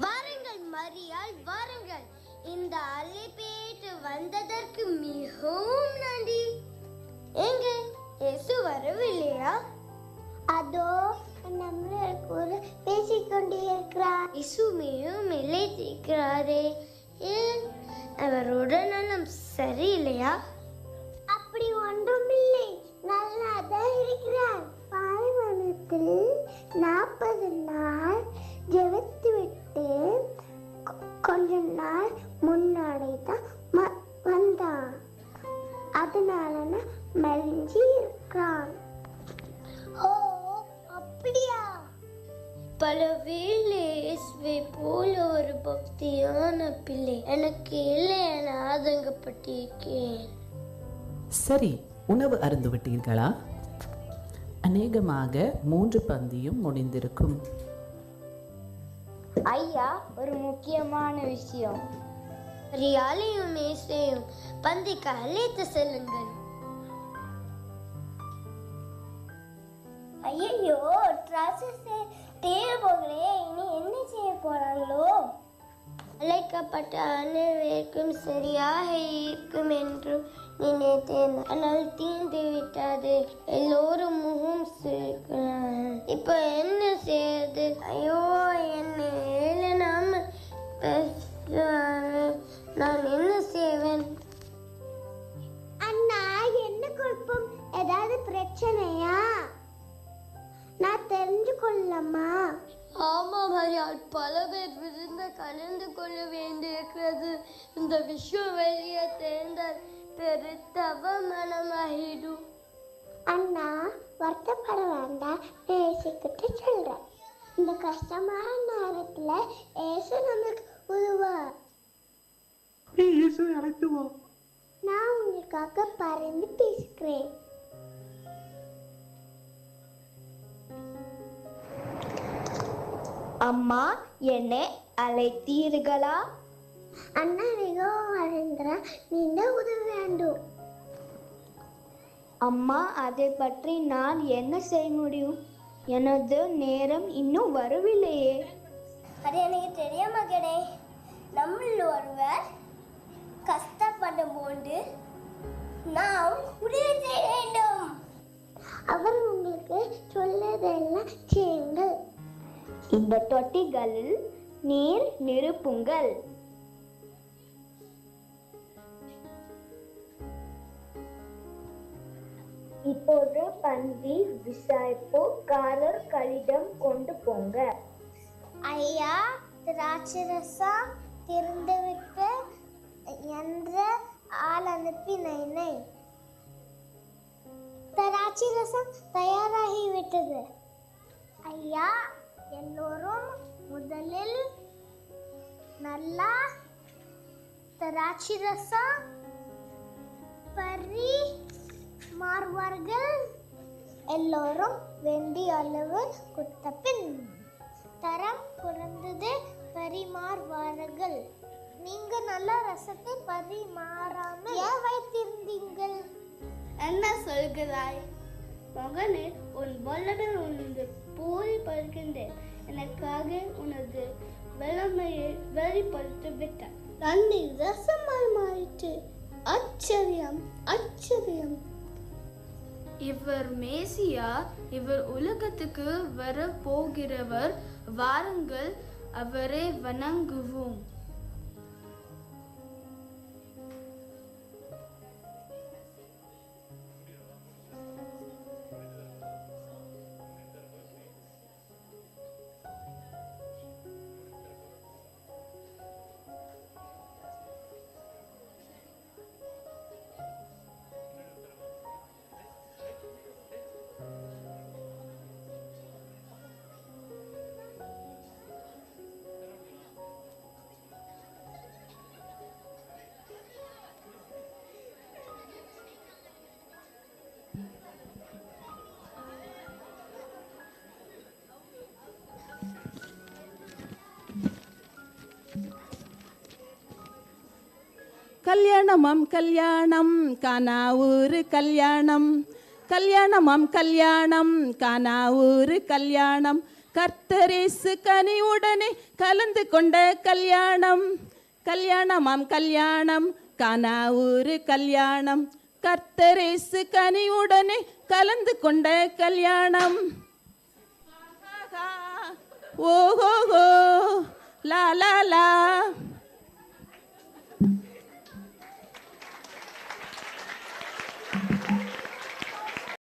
வாருங்கள் மரியாள், வாருங்கள். இந்த அழைப்பேற்று வந்ததற்கு மிகவும் நன்றி. எங்க இயேசு வரவில்லையா? அதோ நம்மளுக்கு ஒரு பேசிக்கொண்டே இருக்கிறார். இயேசு மிகவும் இழைத்திருக்கிறாரே, ஏன் அவர் உடல்நலம் சரியில்லையா? அப்படி ஒன்றுமில்லை, நல்லாதான் இருக்கிறார். பாலைவனத்தில் 40 நாள் ஜெபித்து விட்டு கொஞ்ச நாள் முன்னாடி தான் வந்தான். அதனால மெலிஞ்சி இருக்கான். ஓ, அப்படியா? பலவேளை இயேசுவை போல ஒரு பக்தியான பிள்ளை எனக்கு இல்லை என ஆதங்கப்பட்டிருக்கேன். சரி, உணவு அருந்து விட்டீர்களா? அநேகமாக 3 பந்தியும் முடிந்திருக்கும். ஐயா, ஒரு முக்கியமான விஷயம். ரியாலையும் மேசையும் பந்திக்கு அழைத்து செல்லுங்கள். ஐயோ, தேவைகளே, இனி என்ன செய்ய போறாங்களோ? அழைக்கப்பட்ட அனைவருக்கும் சரியாக இருக்கும் என்று நினைத்தேன், ஆனால் தீண்டு விட்டது. எல்லோரும் முகம் சிரிக்கிறார்கள். இப்ப என்ன செய்யறது? ஐயோ, என்ன ஏழனாம நான் என்ன செய்வேன்? அண்ணா, என்ன குழப்பம்? ஏதாவது பிரச்சனையா? நான் தெரிஞ்சு கொள்ளலாமா? ஆமா மரியாள், பல பேர் விருந்த கலந்து கொள்ள வேண்டியிருக்கிறது. இந்த விஷயம் வெளியே தெரிந்தால் பெருத்தவ மனமாகிடும். அண்ணா, வருத்தப்பட வேண்டாம், பேசிக்கிட்டு சொல்றேன். இந்த கஷ்டமான நேரத்துல ஏசு நமக்கு உதவுவார். நான் உங்களுக்காக பறந்து பேசுகிறேன். அம்மா, என்னை அழைத்தீர்களா? அண்ணா மிகவும் வளர்ந்த நீண்ட உதவி வேண்டும். அம்மா, அதை பற்றி நான் என்ன செய்ய முடியும்? எனது நேரம் இன்னும் வரவில்லையே. அது எனக்கு தெரிய மகனே. நம்மள ஒருவர் கஷ்டப்படும் போது நாம் உதவி செய்ய வேண்டும். அவர் உங்களுக்கு சொல்லதெல்லாம் செய்யுங்கள். இந்த தொட்டிகளில் நீர் நிரப்புங்கள். இப்போது பந்தி விசாரிப்புக்காரர்களிடம் கொண்டு போங்க. ஐயா, திராட்சரசம் திறந்துவிட்டு என்ற ஆள் அனுப்பினேனே. திராட்சரசம் தயாராகிவிட்டது. ஐயா, எல்லோரும் முதலில் நல்லா திராட்சரசம் பறி மாறுவார்கள். எல்லோரும் வேண்டிய அளவு கொடுத்த பின் தரம் குறைந்தது பரிமாறுவார்கள். நீங்க நல்ல ரசத்தை பரிமாறாமல் ஏன் வைத்திருந்தீங்கள்? என்ன சொல்கிறாய் மகனே? உன் வல்லடன் உனது போரி பருகின்றேன். எனக்காக உனது வல்லமையை வெளிப்படுத்தி விட்டார். தண்ணீர் ரசமாய் மாறிற்று. ஆச்சரியம், ஆச்சரியம். இவர் மேசியா, இவர் உலகத்துக்கு வர போகிறவர். வாருங்கள், அவரை வணங்குவோம். கல்யாணமாம் கல்யாணம் கானா ஊரு கல்யாணம், கல்யாணமாம் கல்யாணம் கானா ஊரு கல்யாணம், கர்த்தரேசு கனிவுடனே கலந்து கொண்ட கல்யாணம். கல்யாணமாம் கல்யாணம் கானா ஊரு கல்யாணம், கர்த்தரேசு கனிவுடனே கலந்து கொண்ட கல்யாணம். ஓஹோஹோ லா லா